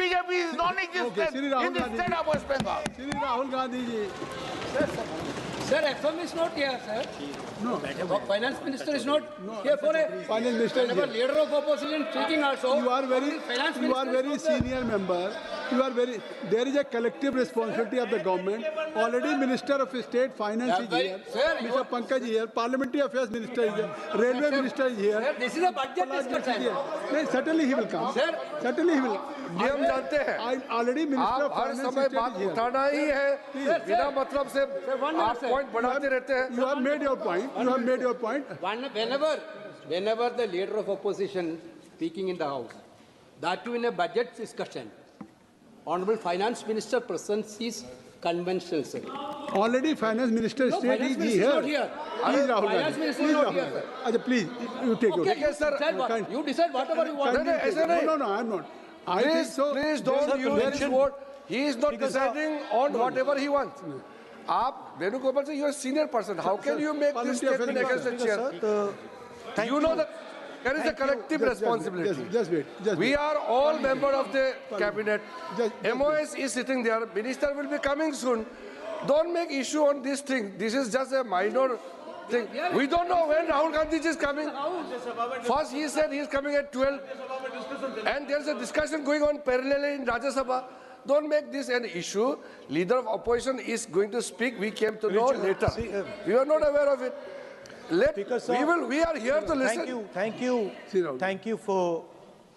BJP is non-existent in the state of West Bengal. Shri Rahul Gandhi ji. Sir, FM is not here, sir. No. Finance minister is not here for a Finance minister is here. leader of opposition speaking also. You are very senior member. There is a collective responsibility of the government. Already Minister of State Finance is here. Sir, Mr. Pankaj is here. Parliamentary Affairs Minister is here. Railway Minister is here. Sir, this is a budget discussion. No, certainly he will come. Sir, Certainly he will. नियम जानते हैं Already Minister of आप हर Finance समय बात is here. उठाना ही है बिना मतलब से आप पॉइंट बढ़ाते रहते हैं You have made your point. You have made your point. whenever the leader of opposition speaking in the House, that too in a budget discussion, Honorable Finance Minister presents his conventional, sir. Already Finance Minister No, State Finance is Minister is here. not here. Please Rahul Finance Gandhi. Minister Please is not Rahul here, Gandhi. sir. Achha, please, you take your Okay, time. you decide whatever you want. Kindly ऐसे take- नहीं। No, I'm not. I think so. Please don't use this word. He is not deciding on whatever he wants. आप वेणुगोपाल से you are a senior person. How can you make this statement against the chair? You know that there is a collective responsibility. Just wait. We are all members of the cabinet. Just MOS is sitting there. Minister will be coming soon. Don't make issue on this thing. This is just a minor thing. We don't know when Rahul Gandhi is coming. First he said he is coming at 12. And there's a discussion going on parallelly in Rajya Sabha. Don't make this an issue. Leader of opposition is going to speak. We came to know later. We were not aware of it. We are here to listen. Thank you for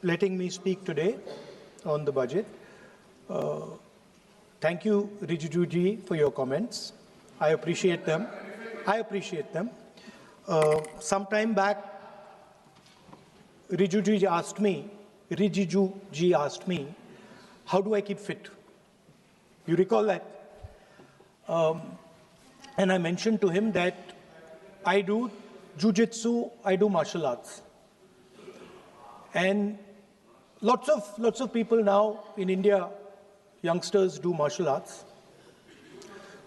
letting me speak today on the budget. Thank you, Rijiju ji, for your comments. I appreciate them. Some time back, Rijiju ji asked me, how do I keep fit? You recall that? And I mentioned to him that I do jiu-jitsu, I do martial arts. And lots of people now in India, youngsters do martial arts.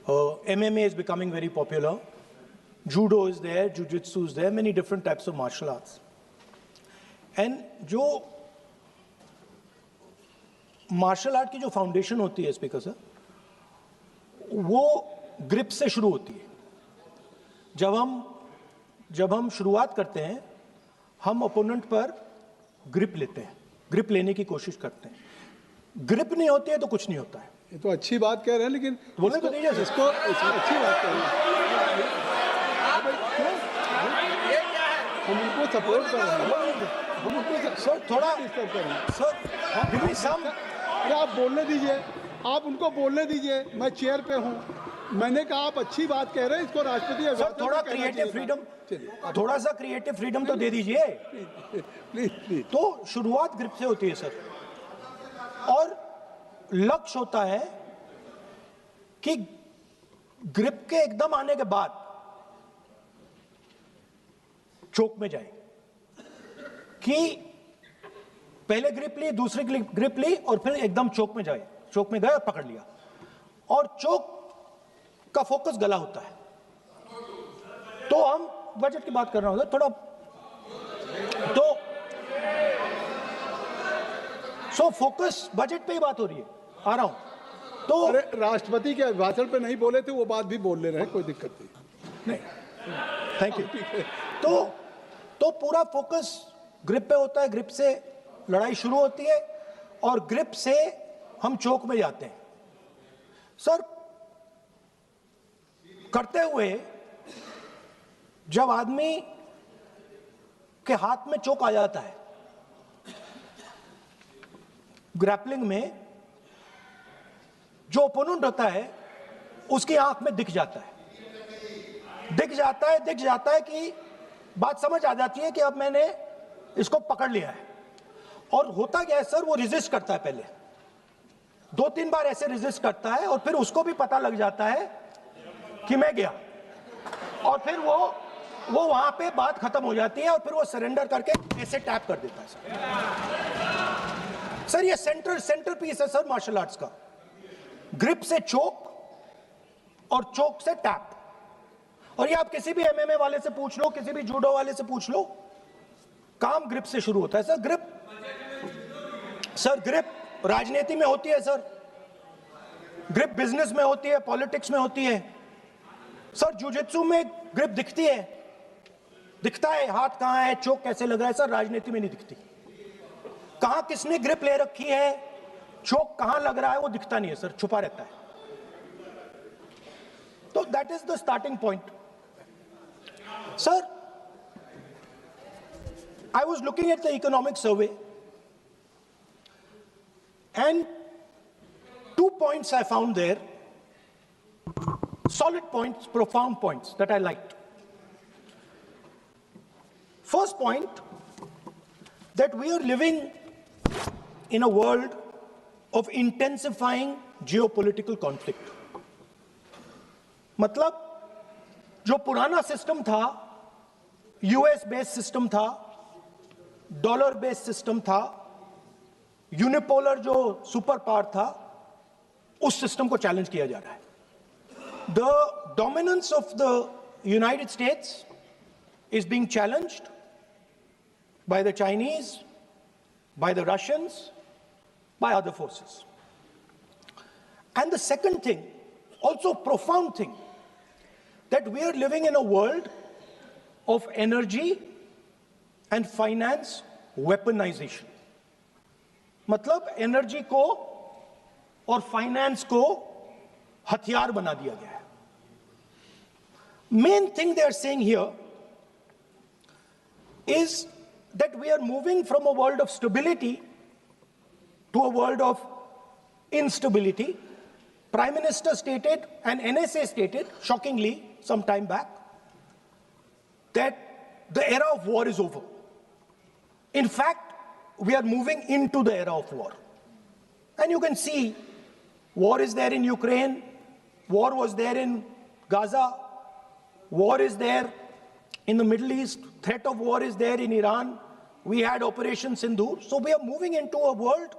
MMA is becoming very popular. Judo is there, jiu-jitsu is there, many different types of martial arts. And जो martial art की जो foundation होती है speaker sir, वो grip से शुरू होती है. जब हम शुरुआत करते हैं, हम ओपोनेंट पर ग्रिप लेते हैं, ग्रिप लेने की कोशिश करते हैं. ग्रिप नहीं होती है तो कुछ नहीं होता है. ये तो अच्छी बात कह रहे हैं, लेकिन बोले तो नहीं इसको अच्छी बात कह रहे हैं. हम उनको सपोर्ट कर रहे हैं. हम उनको सर थोड़ा डिस्टर्ब कर रहे हैं. सर अरे आप बोलने दीजिए, आप उनको बोलने दीजिए. मैं चेयर पे हूँ. मैंने कहा आप अच्छी बात कह रहे हैं, इसको राष्ट्रपति सर थोड़ा क्रिएटिव फ्रीडम, थोड़ा सा क्रिएटिव फ्रीडम तो दे दीजिए. प्लीज. तो शुरुआत ग्रिप से होती है सर, और लक्ष्य होता है कि ग्रिप के एकदम आने के बाद चोक में जाए, कि पहले ग्रिप ली, दूसरी ग्रिप ली, और फिर एकदम चोक में जाए. चोक में गए और पकड़ लिया, और चोक का फोकस गला होता है. तो हम बजट की बात कर रहे हैं थोड़ा, तो सो फोकस बजट पे ही बात हो रही है. आ रहा हूं. तो अरे राष्ट्रपति के भाषण पे नहीं बोले थे, वो बात भी बोल ले रहे हैं, कोई दिक्कत नहीं. Thank you. तो पूरा फोकस ग्रिप पे होता है. ग्रिप से लड़ाई शुरू होती है, और ग्रिप से हम चौक में जाते हैं. सर करते हुए जब आदमी के हाथ में चोक आ जाता है, ग्रैपलिंग में जो ओपोनेंट होता है उसकी आंख में दिख जाता है कि बात समझ आ जाती है कि अब मैंने इसको पकड़ लिया है. और होता क्या है सर, वो रेजिस्ट करता है. पहले 2-3 बार ऐसे रेजिस्ट करता है, और फिर उसको भी पता लग जाता है कि मैं गया, और फिर वो वहां पे बात खत्म हो जाती है, और फिर वो सरेंडर करके ऐसे टैप कर देता है. सर ये सेंटर पीस है सर मार्शल आर्ट्स का. ग्रिप से चोक और चोक से टैप. और ये आप किसी भी एमएमए वाले से पूछ लो, किसी भी जूडो वाले से पूछ लो, काम ग्रिप से शुरू होता है. सर ग्रिप राजनीति में होती है सर, ग्रिप बिजनेस में होती है, पॉलिटिक्स में होती है सर। जुजित्सु में ग्रिप दिखती है, दिखता है हाथ कहां है, चोक कैसे लग रहा है सर, राजनीति में नहीं दिखती। कहां किसने ग्रिप ले रखी है, चोक कहां लग रहा है, वो दिखता नहीं है सर, छुपा रहता है। तो that is the starting point sir. I was looking at the economic survey and 2 points I found there, solid points, profound points that I liked. First point, that we are living in a world of intensifying geopolitical conflict. मतलब जो पुराना system था, US based system था, dollar based system था, unipolar जो super power था, उस system को चैलेंज किया जा रहा है। The dominance of the United states is being challenged by the Chinese, by the Russians, by other forces. And the second thing, also profound thing, that we are living in a world of energy and finance weaponization. मतलब energy को और finance को हथियार बना दिया गया है। Main thing they are saying here is that we are moving from a world of stability to a world of instability. Prime Minister stated and NSA stated, shockingly, some time back, that the era of war is over. In fact, we are moving into the era of war. And you can see, war is there in Ukraine, war was there in Gaza, war is there in the Middle East, threat of war is there in Iran, we had Operation Sindoor. So we are moving into a world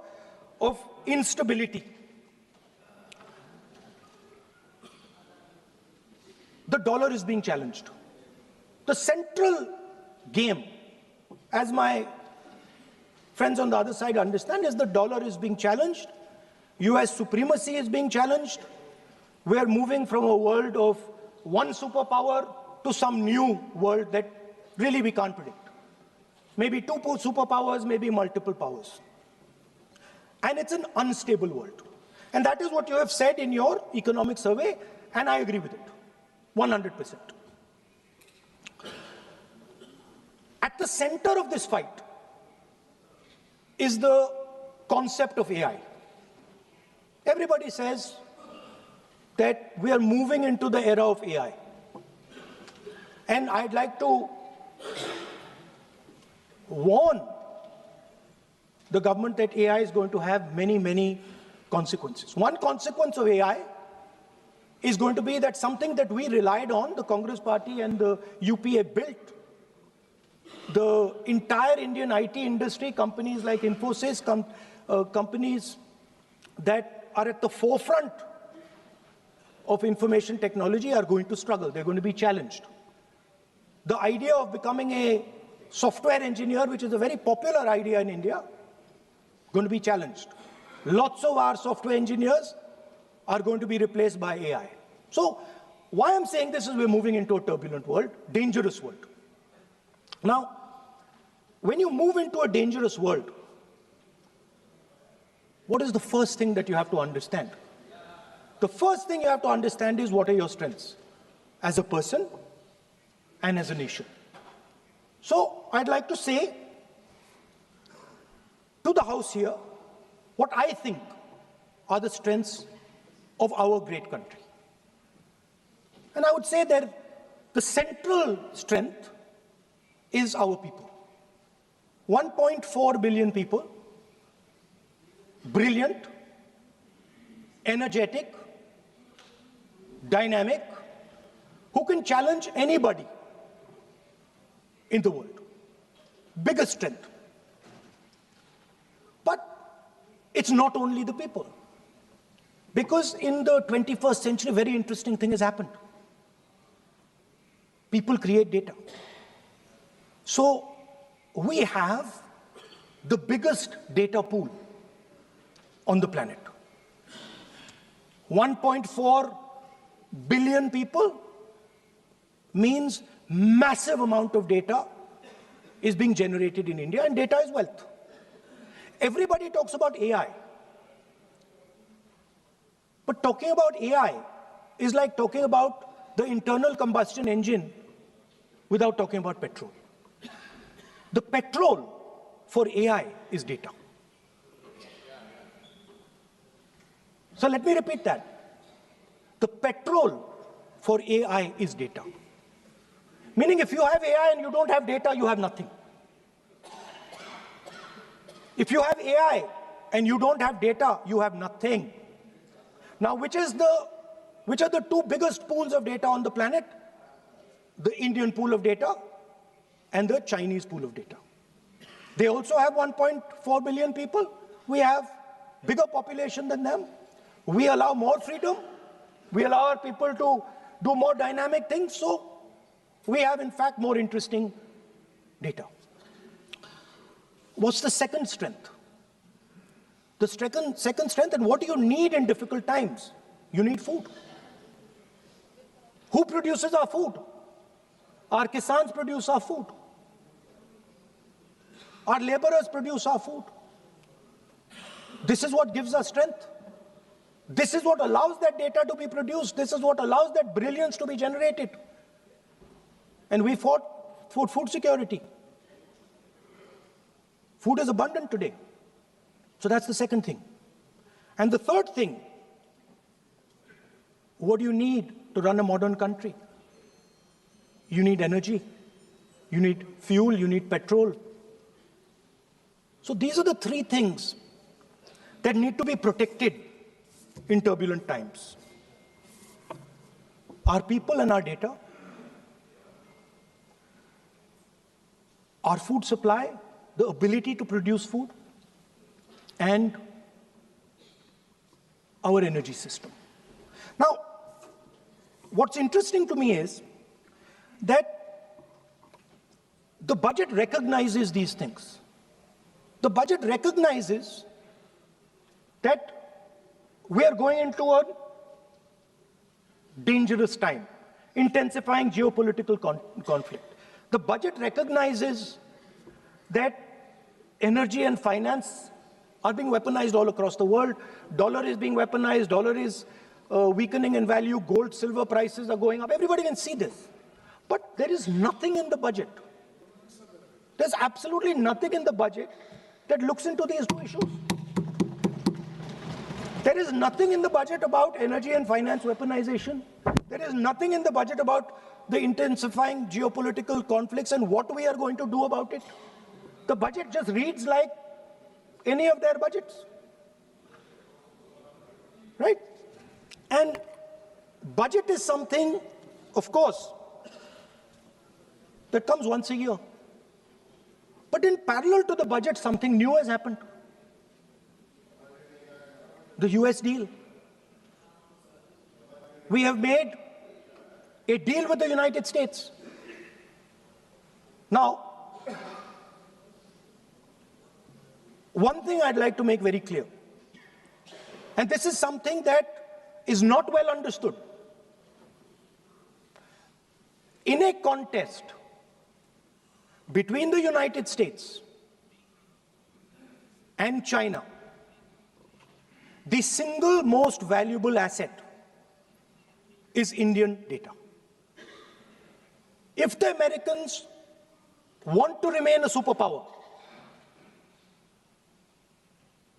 of instability. The dollar is being challenged. The central game, as my friends on the other side understand, is the dollar is being challenged. US supremacy is being challenged. We are moving from a world of one superpower to some new world that really we can't predict. Maybe two superpowers, maybe multiple powers. And it's an unstable world. And that is what you have said in your economic survey, and I agree with it, 100%. At the center of this fight is the concept of AI. Everybody says that we are moving into the era of AI. And I'd like to warn the government that AI is going to have many, many consequences. One consequence of AI is going to be that something that we relied on, the Congress Party and the UPA built, the entire Indian IT industry, companies like Infosys, companies that are at the forefront of information technology are going to struggle. They're going to be challenged. The idea of becoming a software engineer, which is a very popular idea in India, going to be challenged. Lots of our software engineers are going to be replaced by AI. So why I'm saying this is we're moving into a turbulent world, dangerous world. Now, when you move into a dangerous world, what is the first thing that you have to understand? The first thing you have to understand is what are your strengths as a person and as a nation. So I'd like to say to the House here what I think are the strengths of our great country. And I would say that the central strength is our people. 1.4 billion people, brilliant, energetic, dynamic, who can challenge anybody in the world. Biggest strength. But it's not only the people. Because in the 21st century, a very interesting thing has happened. People create data. So we have the biggest data pool on the planet. 1.4 billion people means massive amount of data is being generated in India, and data is wealth. Everybody talks about AI. But talking about AI is like talking about the internal combustion engine without talking about petrol. The petrol for AI is data. So let me repeat that. The petrol for AI is data. Meaning if you have AI and you don't have data, you have nothing. If you have AI and you don't have data, you have nothing. Now, which are the two biggest pools of data on the planet? The Indian pool of data and the Chinese pool of data. They also have 1.4 billion people. We have bigger population than them. We allow more freedom. We allow our people to do more dynamic things. So we have, in fact, more interesting data. What's the second strength? The second strength, and what do you need in difficult times? You need food. Who produces our food? Our kisans produce our food. Our laborers produce our food. This is what gives us strength. This is what allows that data to be produced. This is what allows that brilliance to be generated. And we fought for food security. Food is abundant today. So that's the second thing. And the third thing, what do you need to run a modern country? You need energy. You need fuel. You need petrol. So these are the three things that need to be protected in turbulent times. Our people and our data, our food supply, the ability to produce food, and our energy system. Now, what's interesting to me is that the budget recognizes these things. The budget recognizes that we are going into a dangerous time, intensifying geopolitical conflict. The budget recognizes that energy and finance are being weaponized all across the world. Dollar is being weaponized, dollar is weakening in value, gold, silver prices are going up. Everybody can see this. But there is nothing in the budget. There's absolutely nothing in the budget that looks into these two issues. There is nothing in the budget about energy and finance weaponization. There is nothing in the budget about the intensifying geopolitical conflicts and what we are going to do about it. The budget just reads like any of their budgets, right? And budget is something, of course, that comes once a year. But in parallel to the budget, something new has happened. The US deal. We have made a deal with the United States. Now, one thing I'd like to make very clear, and this is something that is not well understood. In a contest between the United States and China, the single most valuable asset is Indian data. If the Americans want to remain a superpower,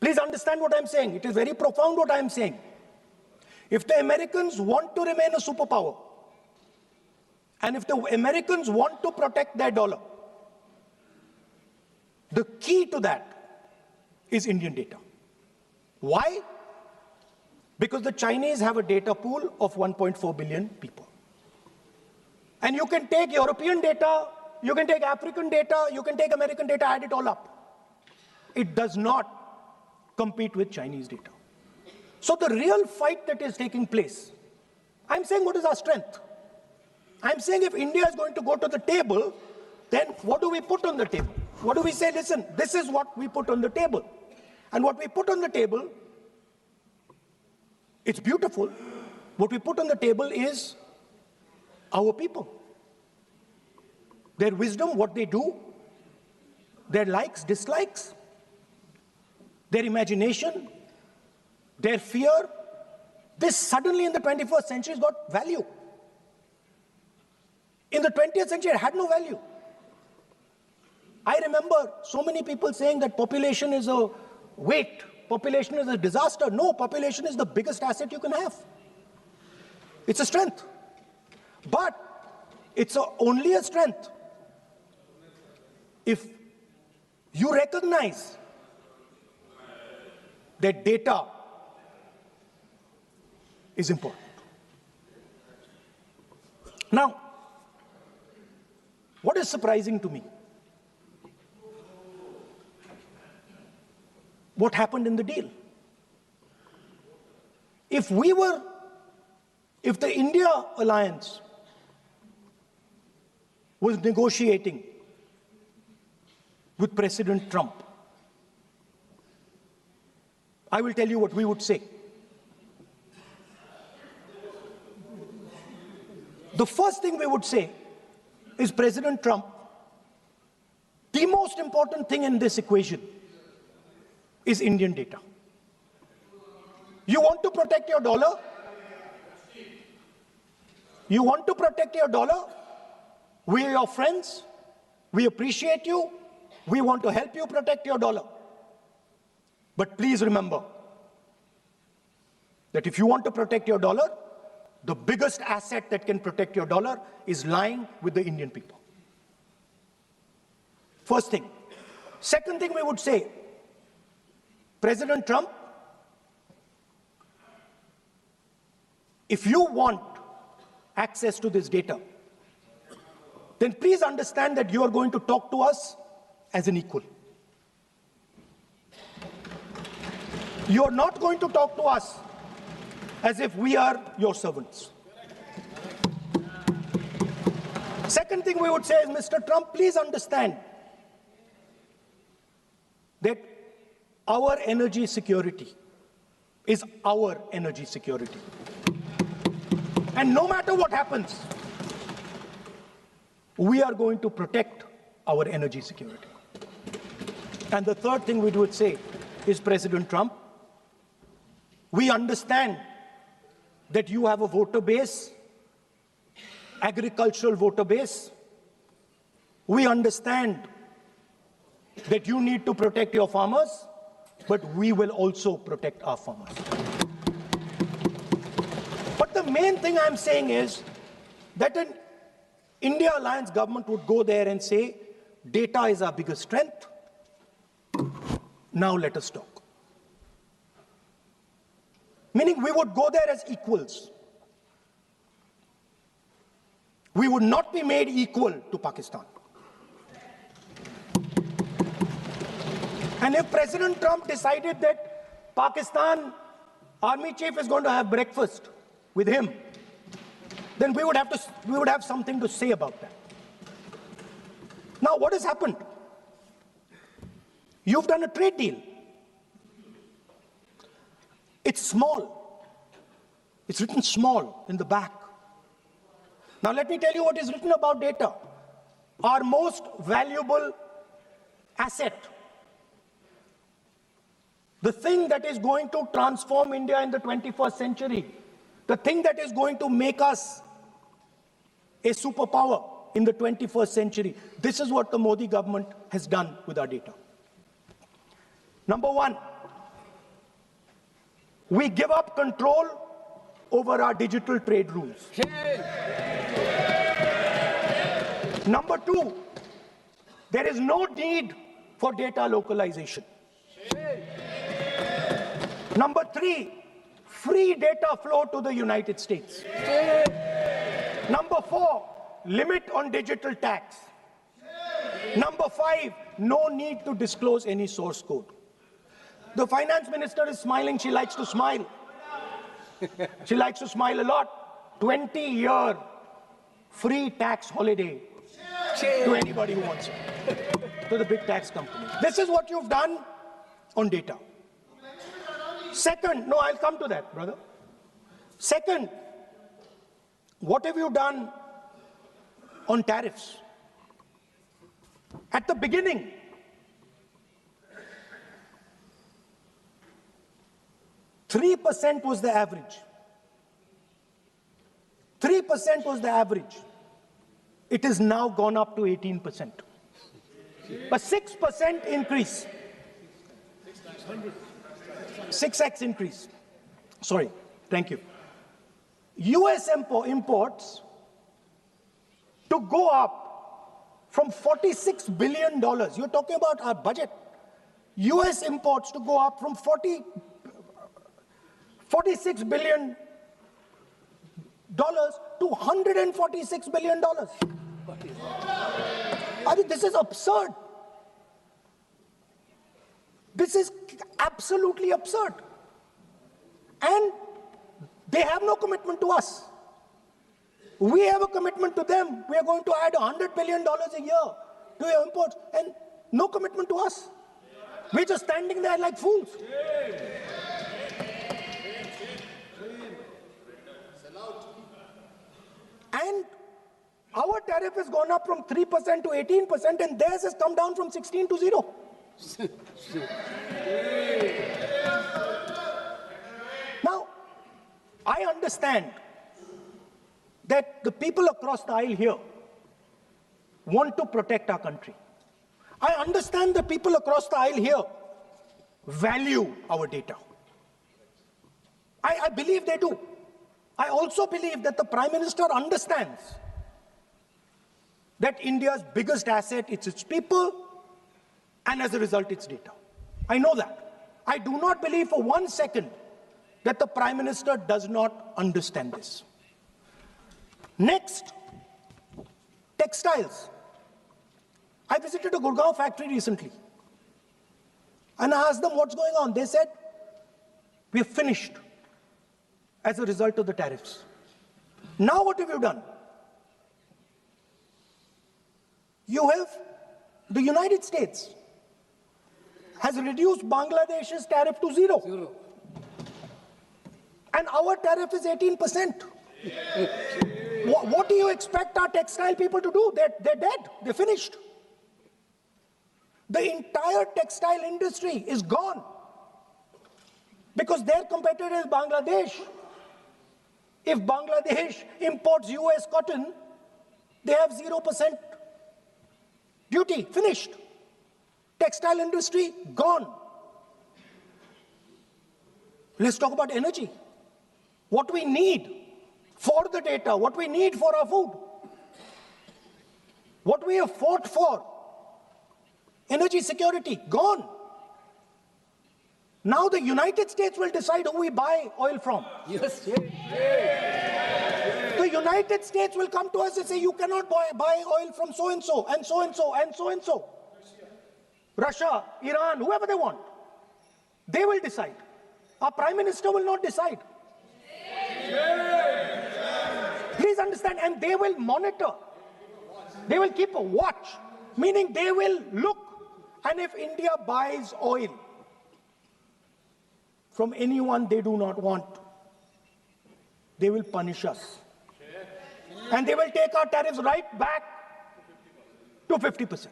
please understand what I'm saying. It is very profound what I'm saying. If the Americans want to remain a superpower, and if the Americans want to protect their dollar, the key to that is Indian data. Why? Because the Chinese have a data pool of 1.4 billion people. And you can take European data, you can take African data, you can take American data, add it all up. It does not compete with Chinese data. So the real fight that is taking place, I'm saying what is our strength? I'm saying if India is going to go to the table, then what do we put on the table? What do we say? Listen, this is what we put on the table. And what we put on the table It's beautiful. What we put on the table is our people. Their wisdom, what they do, their likes, dislikes, their imagination, their fear. This suddenly in the 21st century has got value. In the 20th century, it had no value. I remember so many people saying that population is a weight, population is a disaster. No, population is the biggest asset you can have. It's a strength. But it's only a strength if you recognize that data is important. Now, what is surprising to me? What happened in the deal? If the India alliance was negotiating with President Trump, I will tell you what we would say. The first thing we would say is, President Trump, the most important thing in this equation is Indian data. You want to protect your dollar? You want to protect your dollar? We are your friends. We appreciate you. We want to help you protect your dollar. But please remember that if you want to protect your dollar, the biggest asset that can protect your dollar is lying with the Indian people. First thing. Second thing we would say, President Trump, if you want access to this data, then please understand that you are going to talk to us as an equal. You are not going to talk to us as if we are your servants. Second thing we would say is, Mr. Trump, please understand that our energy security is our energy security. And no matter what happens, we are going to protect our energy security. And the third thing we would say is, President Trump, we understand that you have a voter base, agricultural voter base. We understand that you need to protect your farmers, but we will also protect our farmers. But the main thing I'm saying is that an India alliance government would go there and say, data is our biggest strength. Now let us talk. Meaning we would go there as equals. We would not be made equal to Pakistan. And if President Trump decided that Pakistan army chief is going to have breakfast with him, then we would have something to say about that. Now, what has happened? You've done a trade deal. It's small. It's written small in the back. Now, let me tell you what is written about data. Our most valuable asset, the thing that is going to transform India in the 21st century, the thing that is going to make us a superpower in the 21st century. This is what the Modi government has done with our data. Number one, we give up control over our digital trade rules. Number two, there is no need for data localization. Number three, free data flow to the United States. Number four, limit on digital tax. Number five, no need to disclose any source code. The finance minister is smiling. She likes to smile. She likes to smile a lot. 20-year free tax holiday to anybody who wants it, to the big tax companies. This is what you've done on data. Second, no, I'll come to that, brother. Second, what have you done on tariffs? At the beginning, %3 was the average. 3% was the average. It has now gone up to 18%. A 6% increase. 6x increase. Sorry, thank you. US imports to go up from $46 billion. You're talking about our budget. US imports to go up from $46 billion to $146 billion. I mean, this is absurd. This is absolutely absurd. And they have no commitment to us. We have a commitment to them. We are going to add $100 billion a year to your imports, and no commitment to us. We're just standing there like fools. And our tariff has gone up from 3% to 18%, and theirs has come down from 16 to 0. Now, I understand that the people across the aisle here want to protect our country. I understand the people across the aisle here value our data. I believe they do. I also believe that the Prime Minister understands that India's biggest asset is its people, and as a result, its data. I know that. I do not believe for 1 second that the Prime Minister does not understand this. Next, textiles. I visited a Gurgaon factory recently, and I asked them what's going on. They said, we're finished as a result of the tariffs. Now what have you done? You have, the United States has reduced Bangladesh's tariff to 0. And our tariff is 18%. What do you expect our textile people to do? They're dead. They're finished. The entire textile industry is gone because their competitor is Bangladesh. If Bangladesh imports US cotton, they have 0% duty. Finished. Textile industry gone. Let's talk about energy. What we need for the data, what we need for our food, what we have fought for, energy security, gone. Now the United States will decide who we buy oil from. Yes. The United States will come to us and say, you cannot buy oil from so-and-so, and so-and-so, and so-and-so. Russia, Iran, whoever they want. They will decide. Our Prime Minister will not decide. Please understand, and they will monitor. They will keep a watch, meaning they will look, and if India buys oil from anyone they do not want, they will punish us. And they will take our tariffs right back to 50%.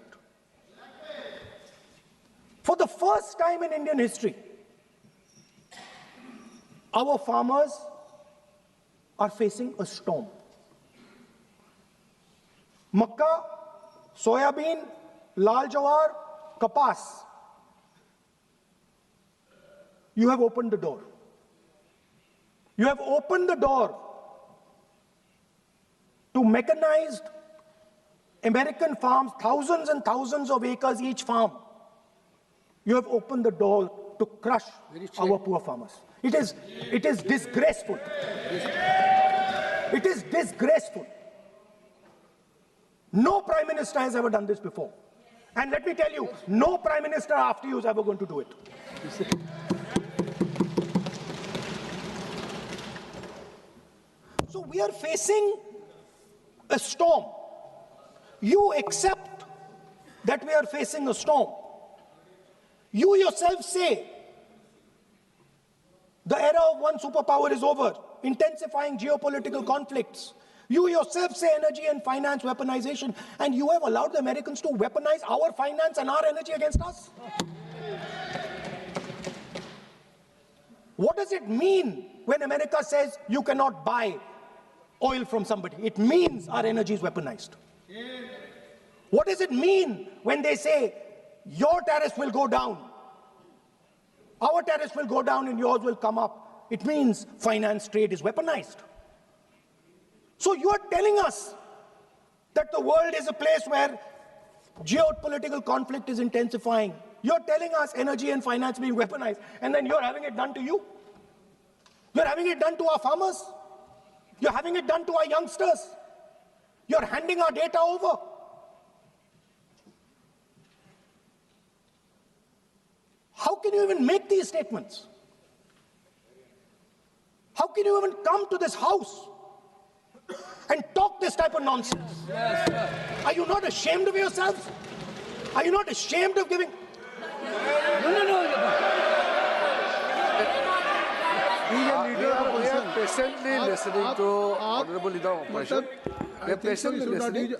For the first time in Indian history, our farmers are facing a storm. Makka, soybean, lal jawar, kapas. You have opened the door. You have opened the door to mechanized American farms, thousands and thousands of acres each farm. You have opened the door to crush our poor farmers. It is disgraceful. It is disgraceful. No Prime Minister has ever done this before. And let me tell you, no Prime Minister after you is ever going to do it. So we are facing a storm. You accept that we are facing a storm. You yourself say the era of one superpower is over. intensifying geopolitical conflicts. You yourself say energy and finance weaponization, and you have allowed the Americans to weaponize our finance and our energy against us. What does it mean when America says you cannot buy oil from somebody? It means our energy is weaponized. What does it mean when they say your tariffs will go down, our tariffs will go down and yours will come up? It means finance trade is weaponized. So you are telling us that the world is a place where geopolitical conflict is intensifying. You're telling us energy and finance being weaponized, and then you're having it done to you. You're having it done to our farmers. You're having it done to our youngsters. You're handing our data over. How can you even make these statements? How can you even come to this house and talk this type of nonsense? Are you not ashamed of yourselves? Are you not ashamed of giving? We are patiently listening to Honorable Leader of Opposition. We are patiently listening.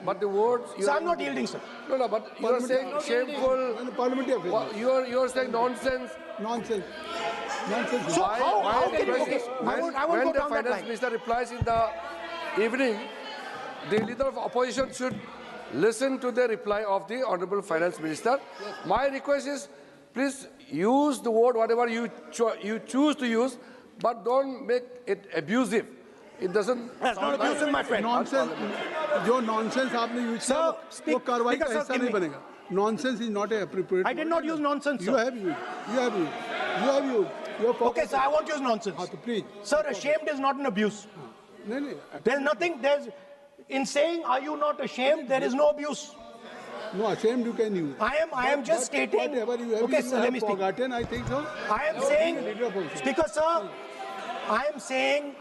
But the words... So I'm not yielding, sir. No, but you are saying shameful... You are saying nonsense. Nonsense. So how can you... Okay, when the finance minister replies in the evening, the leader of opposition should listen to the reply of the honorable finance minister. Yes. My request is, please use the word whatever you choose to use, but don't make it abusive. It doesn't. That's not abusive, my friend. Nonsense. जो nonsense आपने use किया वो कार्रवाई का हिस्सा नहीं बनेगा. Nonsense is not appropriate. I did not use nonsense, sir. You have used. You have used. You have used. Okay, sir, I won't use nonsense. Please. Sir, ashamed is not an abuse. There's nothing, in saying, are you not ashamed, there is no abuse. No, ashamed you can use. I am just stating. Whatever you have, okay, sir, let me speak. Forgotten, I think so. I am saying, Speaker, sir, I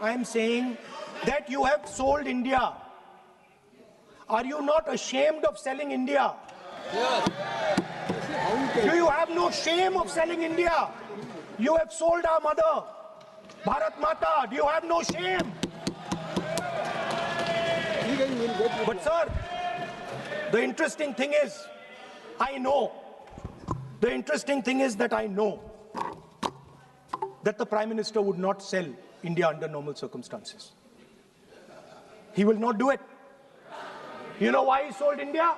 am saying that you have sold India. Are you not ashamed of selling India? Yes. Do you have no shame of selling India? You have sold our mother, Bharat Mata. Do you have no shame? But sir, the interesting thing is, I know that the Prime Minister would not sell India under normal circumstances. He will not do it. You know why he sold India?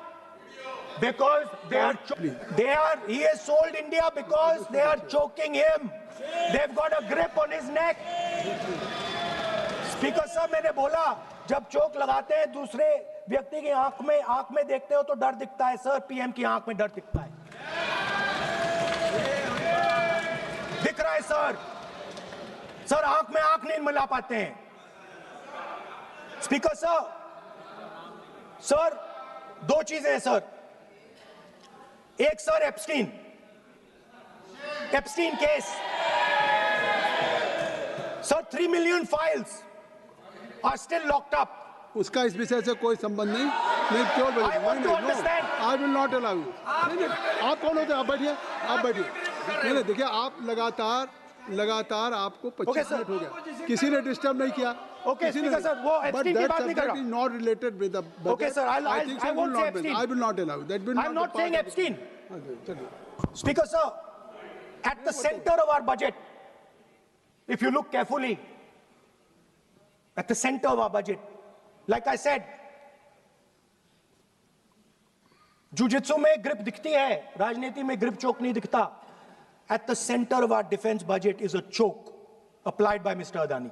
Because he has sold India because they are choking him. They've got a grip on his neck. Speaker sir, मैंने बोला जब चोक लगाते हैं दूसरे व्यक्ति की आंख में देखते हो तो डर दिखता है सर, पीएम की आंख में डर दिखता है. दिख रहा है सर आंख में आंख नहीं मिला पाते हैं. स्पीकर सर दो चीजें हैं सर. एक sir Epstein case sir 3 million files are still locked up. उसका इस विषय से कोई संबंध नहीं. मैं क्यों बोलूं? I want to understand. I will not allow you. आप कौन होते हैं? आप बैठिए. नहीं देखिए आप लगातार आपको 25 मिनट हो गया. किसी ने डिस्टर्ब नहीं किया. Okay, Speaker sir, वो एप्स्टीन की बात नहीं कर रहा. is not related with the budget. Okay sir, I won't say Epstein. I will not allow you. That will not. I'm not saying Epstein. Speaker sir, at the center of our budget, if you look carefully, at the center of our budget, like I said, jujitsu में grip दिखती है, राजनीति में grip choke नहीं दिखता. At the center of our defense budget is a choke applied by Mr. Adani.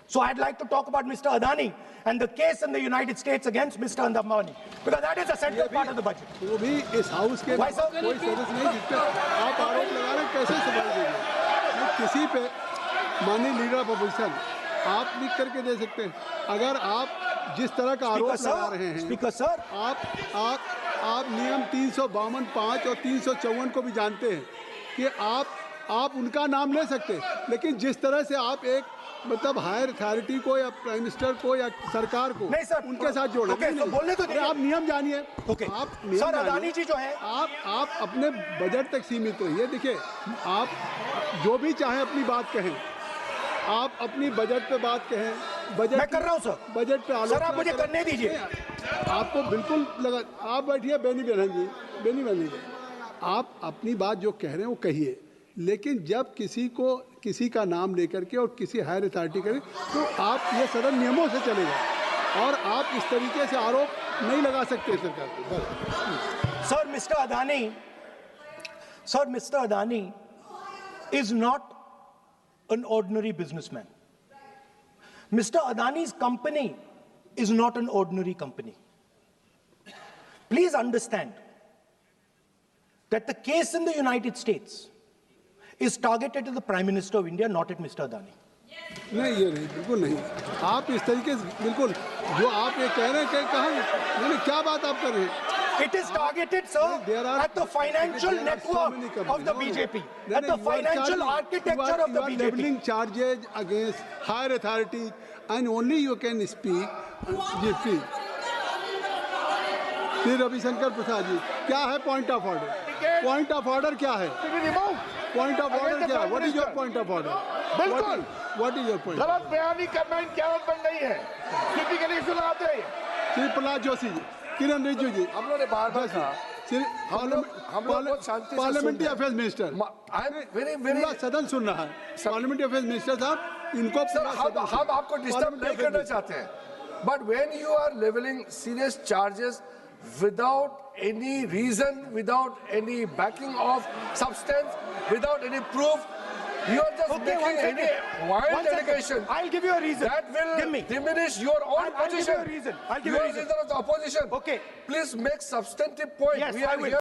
So I'd like to talk about Mr. Adani and the case in the United States against Mr. Adani, because that is a central part of the budget. वो भी इस house के कोई सदस्य नहीं जिसपे आप आरोप लगा रहे हैं, कैसे सवाल देंगे? किसी पे माननीय लीडर ऑफ अपोजिशन आप लिख करके दे सकते हैं. अगर आप जिस तरह का आरोप लगा रहे हैं, स्पीकर सर, आप नियम 352(5) और 354 को भी जानते हैं कि आप उनका नाम ले सकते हैं, लेकिन जिस तरह से आप एक मतलब हायर अथॉरिटी को या प्राइम मिनिस्टर को या सरकार को नहीं सर, उनके साथ जोड़ okay, तो बोलने तो आप नियम जानिए. okay. आप सर अदानी जी जो है, आप अपने बजट तक सीमित रहिए. देखिए आप जो भी चाहें अपनी बात कहें, आप अपनी बजट पे बात कहें, बजट मैं कर रहा हूं सर। बजट पे आलोचना सर आप मुझे करें। करने दीजिए। आपको बिल्कुल लगा, आप बैठिए बेनी बहन जी, बेनी बहन जी, आप अपनी बात जो कह रहे हैं वो कहिए, लेकिन जब किसी का नाम लेकर के और किसी हायर अथॉरिटी करें तो आप ये सदन नियमों से चलेगा और आप इस तरीके से आरोप नहीं लगा सकते सरकार को। बस। Sir mister Adani is not an ordinary businessman. Mr. Adani's company is not an ordinary company. Please understand that the case in the United States is targeted at the Prime Minister of India, not at Mr. Adani. नहीं, ये नहीं, बिल्कुल नहीं। आप इस तरीके से बिल्कुल जो आप ये कह रहे हैं, कहाँ क्या बात आप कर रहे हैं? It is targeted, sir, at the financial network of the BJP, at the financial architecture of the BJP. You are leveling charges against higher authorities, and only you can speak. Shri Ravishankar Prasad ji, क्या है point of order? Point of order क्या है? Point of order क्या है? What is your point of order? बिल्कुल, what is your point? गलत बयानी करना इनकी आदत बन गई है, टिपिकली सुनाते हैं। श्री प्रहलाद जोशी जी, किरण रिजिजू जी, हम लोगों ने बार-बार कहा, हम लोग बहुत शांति से parliamentary affairs minister, I am very पूरा सदन सुन रहा है। पार्लियामेंट्री अफेयर्स मिनिस्टर साहब, इनको सर हम आपको डिस्टर्ब नहीं करना चाहते हैं, but when you are levelling serious charges without any reason, without any backing of substance, without any proof, you are just making any wild allegation. I'll give you a reason. That will diminish your own position. I'll give you a reason. I'll give you a reason. You are leader of the opposition. Okay. Please make substantive point. Yes, We are I will. here